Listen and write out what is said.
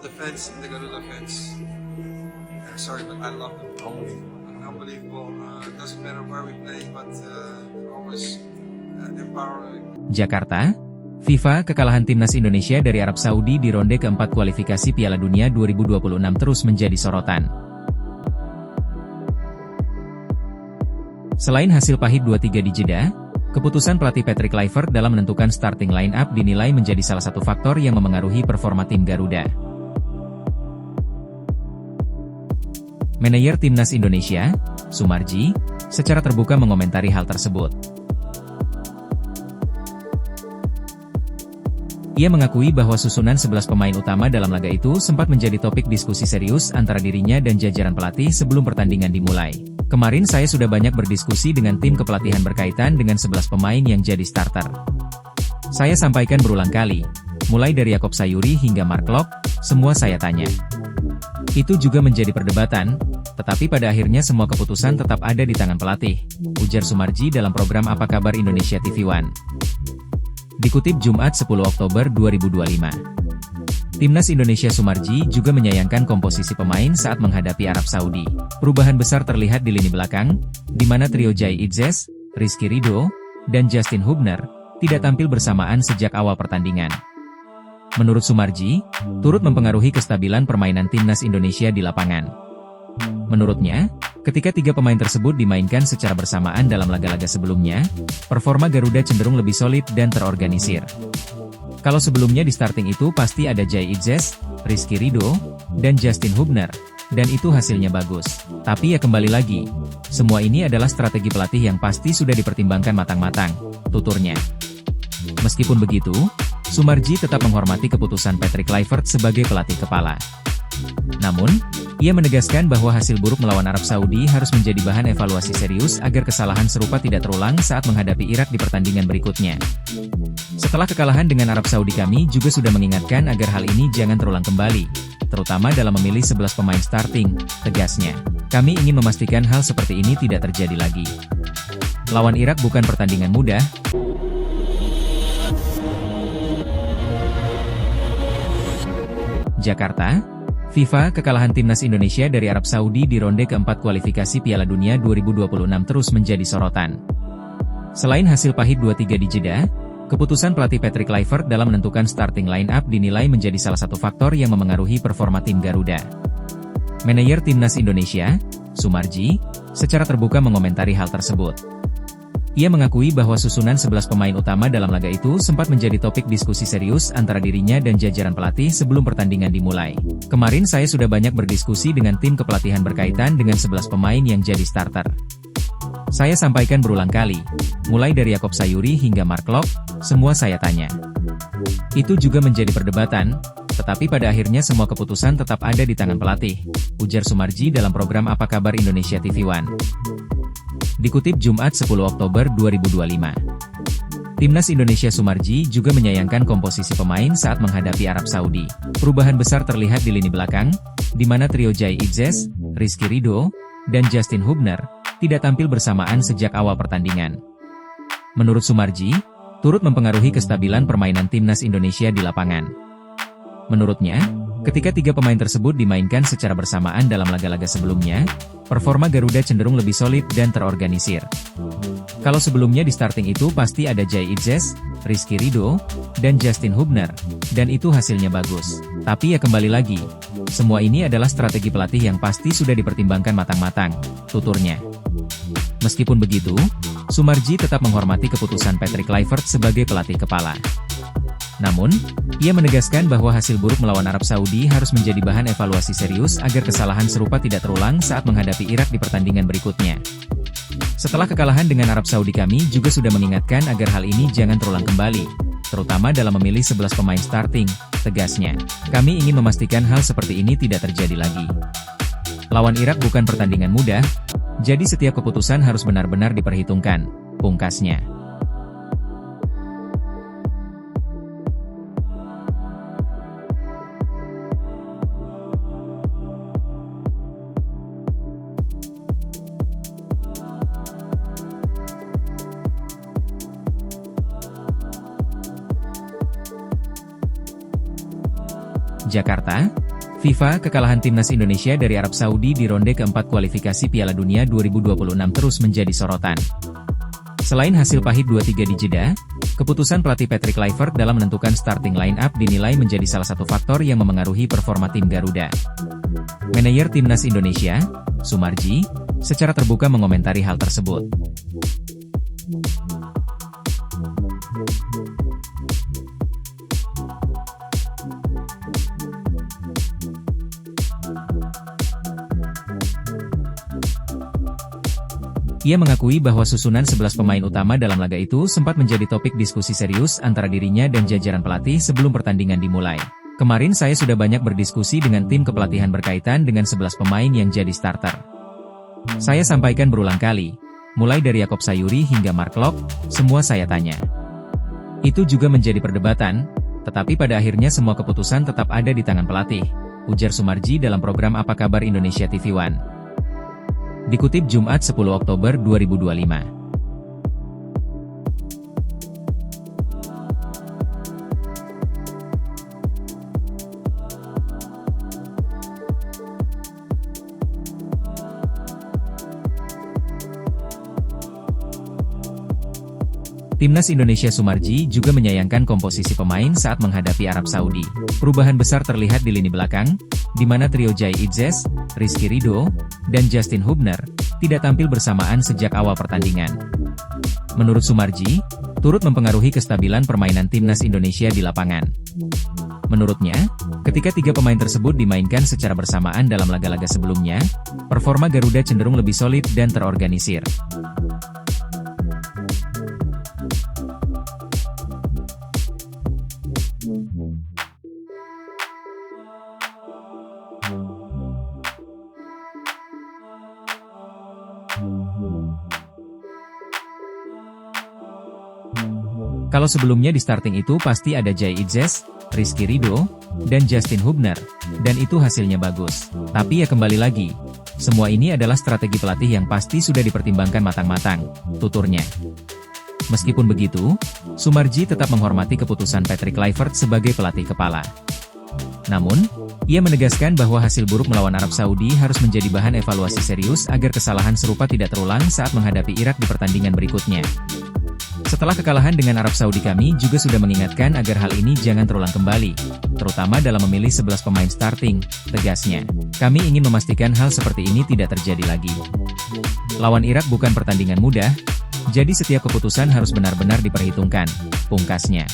the fans, the Garuda fans. Sorry, but I love them. Unbelievable. Doesn't matter where we play, but they're always empowering. Jakarta, FIFA, kekalahan timnas Indonesia dari Arab Saudi di ronde keempat kualifikasi Piala Dunia 2026 terus menjadi sorotan. Selain hasil pahit 2-3 di Jeddah, keputusan pelatih Patrick Kluivert dalam menentukan starting line-up dinilai menjadi salah satu faktor yang memengaruhi performa tim Garuda. Manajer Timnas Indonesia, Sumarji, secara terbuka mengomentari hal tersebut. Ia mengakui bahwa susunan 11 pemain utama dalam laga itu sempat menjadi topik diskusi serius antara dirinya dan jajaran pelatih sebelum pertandingan dimulai. Kemarin saya sudah banyak berdiskusi dengan tim kepelatihan berkaitan dengan 11 pemain yang jadi starter. Saya sampaikan berulang kali, mulai dari Jakob Sayuri hingga Mark Locke, semua saya tanya. Itu juga menjadi perdebatan, tetapi pada akhirnya semua keputusan tetap ada di tangan pelatih, ujar Sumarji dalam program Apa Kabar Indonesia TV One. Dikutip Jumat 10 Oktober 2025. Timnas Indonesia Sumarji juga menyayangkan komposisi pemain saat menghadapi Arab Saudi. Perubahan besar terlihat di lini belakang, di mana trio Jai Itzes, Rizky Ridho, dan Justin Hubner tidak tampil bersamaan sejak awal pertandingan. Menurut Sumarji, turut mempengaruhi kestabilan permainan timnas Indonesia di lapangan. Menurutnya, ketika tiga pemain tersebut dimainkan secara bersamaan dalam laga-laga sebelumnya, performa Garuda cenderung lebih solid dan terorganisir. Kalau sebelumnya di starting itu pasti ada Jai Itzes, Rizky Ridho, dan Justin Hubner, dan itu hasilnya bagus. Tapi ya kembali lagi, semua ini adalah strategi pelatih yang pasti sudah dipertimbangkan matang-matang, tuturnya. Meskipun begitu, Sumarji tetap menghormati keputusan Patrick Kluivert sebagai pelatih kepala. Namun, ia menegaskan bahwa hasil buruk melawan Arab Saudi harus menjadi bahan evaluasi serius agar kesalahan serupa tidak terulang saat menghadapi Irak di pertandingan berikutnya. Setelah kekalahan dengan Arab Saudi, kami juga sudah mengingatkan agar hal ini jangan terulang kembali, terutama dalam memilih 11 pemain starting, tegasnya. Kami ingin memastikan hal seperti ini tidak terjadi lagi. Lawan Irak bukan pertandingan mudah. Jakarta, FIFA, kekalahan timnas Indonesia dari Arab Saudi di ronde keempat kualifikasi Piala Dunia 2026 terus menjadi sorotan. Selain hasil pahit 2-3 di Jeddah, keputusan pelatih Patrick Kluivert dalam menentukan starting line-up dinilai menjadi salah satu faktor yang memengaruhi performa tim Garuda. Manajer Timnas Indonesia, Sumarji, secara terbuka mengomentari hal tersebut. Ia mengakui bahwa susunan 11 pemain utama dalam laga itu sempat menjadi topik diskusi serius antara dirinya dan jajaran pelatih sebelum pertandingan dimulai. Kemarin saya sudah banyak berdiskusi dengan tim kepelatihan berkaitan dengan 11 pemain yang jadi starter. Saya sampaikan berulang kali, mulai dari Jakob Sayuri hingga Mark Locke, semua saya tanya. Itu juga menjadi perdebatan, tetapi pada akhirnya semua keputusan tetap ada di tangan pelatih, ujar Sumarji dalam program Apa Kabar Indonesia TV One. Dikutip Jumat 10 Oktober 2025. Timnas Indonesia Sumarji juga menyayangkan komposisi pemain saat menghadapi Arab Saudi. Perubahan besar terlihat di lini belakang, di mana trio Jai Itzes, Rizky Ridho, dan Justin Hubner tidak tampil bersamaan sejak awal pertandingan. Menurut Sumarji, turut mempengaruhi kestabilan permainan timnas Indonesia di lapangan. Menurutnya, ketika tiga pemain tersebut dimainkan secara bersamaan dalam laga-laga sebelumnya, performa Garuda cenderung lebih solid dan terorganisir. Kalau sebelumnya di starting itu pasti ada Jai Itzes, Rizky Ridho, dan Justin Hubner, dan itu hasilnya bagus. Tapi ya kembali lagi, semua ini adalah strategi pelatih yang pasti sudah dipertimbangkan matang-matang, tuturnya. Meskipun begitu, Sumarji tetap menghormati keputusan Patrick Kluivert sebagai pelatih kepala. Namun, ia menegaskan bahwa hasil buruk melawan Arab Saudi harus menjadi bahan evaluasi serius agar kesalahan serupa tidak terulang saat menghadapi Irak di pertandingan berikutnya. Setelah kekalahan dengan Arab Saudi, kami juga sudah mengingatkan agar hal ini jangan terulang kembali, terutama dalam memilih 11 pemain starting, tegasnya. Kami ingin memastikan hal seperti ini tidak terjadi lagi. Lawan Irak bukan pertandingan mudah, jadi setiap keputusan harus benar-benar diperhitungkan, pungkasnya. Jakarta, FIFA, kekalahan timnas Indonesia dari Arab Saudi di ronde keempat kualifikasi Piala Dunia 2026 terus menjadi sorotan. Selain hasil pahit 2-3 di Jeddah, keputusan pelatih Patrick Kluivert dalam menentukan starting line-up dinilai menjadi salah satu faktor yang memengaruhi performa tim Garuda. Manajer timnas Indonesia, Sumarji, secara terbuka mengomentari hal tersebut. Ia mengakui bahwa susunan 11 pemain utama dalam laga itu sempat menjadi topik diskusi serius antara dirinya dan jajaran pelatih sebelum pertandingan dimulai. Kemarin saya sudah banyak berdiskusi dengan tim kepelatihan berkaitan dengan 11 pemain yang jadi starter. Saya sampaikan berulang kali, mulai dari Yaakob Sayuri hingga Mark Locke, semua saya tanya. Itu juga menjadi perdebatan, tetapi pada akhirnya semua keputusan tetap ada di tangan pelatih, ujar Sumarji dalam program Apa Kabar Indonesia TV One. Dikutip Jumat 10 Oktober 2025. Timnas Indonesia Sumarji juga menyayangkan komposisi pemain saat menghadapi Arab Saudi. Perubahan besar terlihat di lini belakang, di mana trio Jai Idzes, Rizky Ridho, dan Justin Hubner tidak tampil bersamaan sejak awal pertandingan. Menurut Sumarji, turut mempengaruhi kestabilan permainan timnas Indonesia di lapangan. Menurutnya, ketika tiga pemain tersebut dimainkan secara bersamaan dalam laga-laga sebelumnya, performa Garuda cenderung lebih solid dan terorganisir. Kalau sebelumnya di starting itu pasti ada Jai Idzes, Rizky Ridho, dan Justin Hubner, dan itu hasilnya bagus. Tapi ya kembali lagi, semua ini adalah strategi pelatih yang pasti sudah dipertimbangkan matang-matang, tuturnya. Meskipun begitu, Sumarji tetap menghormati keputusan Patrick Kluivert sebagai pelatih kepala. Namun, ia menegaskan bahwa hasil buruk melawan Arab Saudi harus menjadi bahan evaluasi serius agar kesalahan serupa tidak terulang saat menghadapi Irak di pertandingan berikutnya. Setelah kekalahan dengan Arab Saudi, kami juga sudah mengingatkan agar hal ini jangan terulang kembali, terutama dalam memilih 11 pemain starting, tegasnya. Kami ingin memastikan hal seperti ini tidak terjadi lagi. Lawan Irak bukan pertandingan mudah, jadi setiap keputusan harus benar-benar diperhitungkan, pungkasnya.